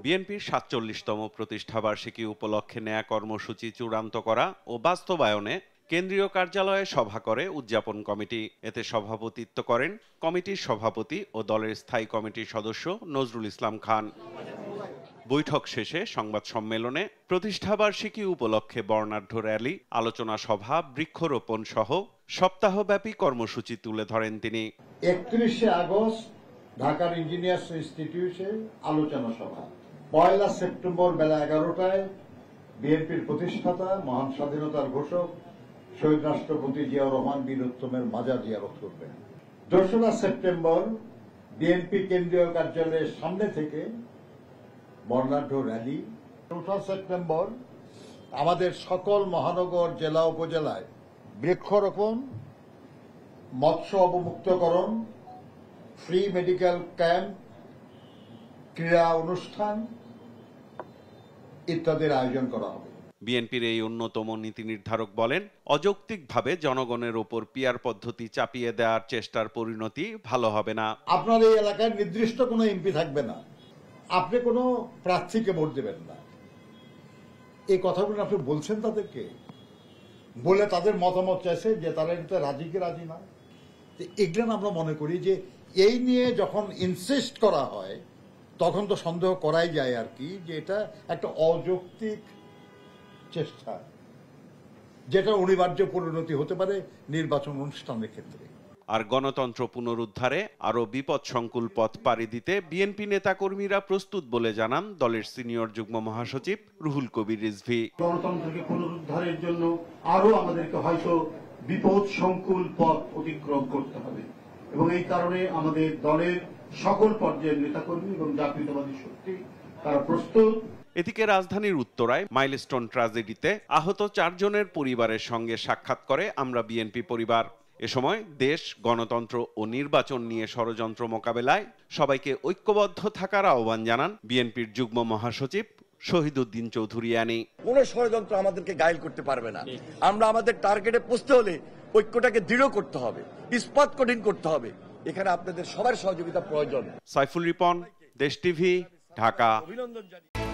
বিএনপির ৪৭তম প্রতিষ্ঠাবার্ষিকী উপলক্ষে নেয়া কর্মসূচি চূড়ান্ত করা ও বাস্তবায়নে কেন্দ্রীয় কার্যালয়ে সভা করে উদযাপন কমিটি। এতে সভাপতিত্ব করেন কমিটির সভাপতি ও দলের স্থায়ী কমিটির সদস্য নজরুল ইসলাম খান। বৈঠক শেষে সংবাদ সম্মেলনে প্রতিষ্ঠাবার্ষিকী উপলক্ষে বর্ণাঢ্য র্যালি, আলোচনা সভা, বৃক্ষরোপণ সহ সপ্তাহব্যাপী কর্মসূচি তুলে ধরেন তিনি। ৩১ আগস্ট ঢাকার ইঞ্জিনিয়ার্স ইনস্টিটিউটে আলোচনা সভা, ১ সেপ্টেম্বর বেলা ১১টায় বিএনপির প্রতিষ্ঠাতা মহান স্বাধীনতার ঘোষক শহীদ রাষ্ট্রপতি জিয়াউর রহমান বীরোত্তমের মাজার জিয়ারত করবেন। ২রা সেপ্টেম্বর বিএনপি কেন্দ্রীয় কার্যালয়ের সামনে থেকে বর্ণাঢ্য র্যালি। ৪ঠা সেপ্টেম্বর আমাদের সকল মহানগর, জেলা, উপজেলায় বৃক্ষরোপণ, মৎস্য অবমুক্তকরণ, ফ্রি মেডিকেল ক্যাম্প, ক্রীড়া অনুষ্ঠান ইত্যাদির আয়োজন করা হবে। বিএনপির এই অন্যতম নীতি নির্ধারক বলেন, অযৌক্তিকভাবে জনগণের ওপর পিআর পদ্ধতি চাপিয়ে দেওয়ার চেষ্টার পরিণতি ভালো হবে না। আপনার এই এলাকায় নির্দিষ্ট কোনো এমপি থাকবে না, আপনি কোনো প্রার্থীকে ভোট দেবেন না, এই কথাগুলো আপনি বলছেন তাদেরকে, বলে তাদের মতামত চাইছে যে তারা এতে রাজি কি রাজি না। এগুলো আমরা মনে করি যে এই নিয়ে যখন ইনসিস্ট করা হয় তখন তো সন্দেহ করাই যায় আর কি, যে এটা একটা অযৌক্তিক চেষ্টা, যেটা অনিবার্য পরিণতি হতে পারে নির্বাচন অনুষ্ঠানের ক্ষেত্রে। আর গণতন্ত্র পুনরুদ্ধারে আরো বিপদসংকুল পথ পাড়ি দিতে বিএনপি নেতাকর্মীরা প্রস্তুত বলে জানান দলের সিনিয়র যুগ্ম মহাসচিব রুহুল কবির রিজভী। গণতন্ত্রকে পুনরুদ্ধারের জন্য আরো আমাদেরকে হয়তো বিপদসংকুল পথ অতিক্রম করতে হবে এবং এই কারণে আমাদের দলের সকল পর্যায়ের নেতাকর্মী এবং জাতীয়তাবাদী শক্তি তারা প্রস্তুত। এদিকে রাজধানীর উত্তরায় মাইলস্টোন ট্র্যাজেডিতে আহত ৪ জনের পরিবারের সঙ্গে সাক্ষাৎ করে আমরা বিএনপি পরিবার। এ সময় দেশ, গণতন্ত্র ও নির্বাচন নিয়ে ষড়যন্ত্র মোকাবেলায় সবাইকে ঐক্যবদ্ধ থাকার আহ্বান জানান বিএনপির যুগ্ম মহাসচিব শহীদউদ্দিন চৌধুরিয়ানী। কোন ষড়যন্ত্র আমাদেরকে গায়েল করতে পারবে না। আমরা আমাদের টার্গেটে পৌঁছতে হলে ঐক্যটাকে দৃঢ় করতে হবে, ইস্পাত কঠিন করতে হবে। এখানে আপনাদের সবার সহযোগিতা প্রয়োজন। সাইফুল রিপন, দেশ টিভি, ঢাকা। অভিনন্দন জানাই।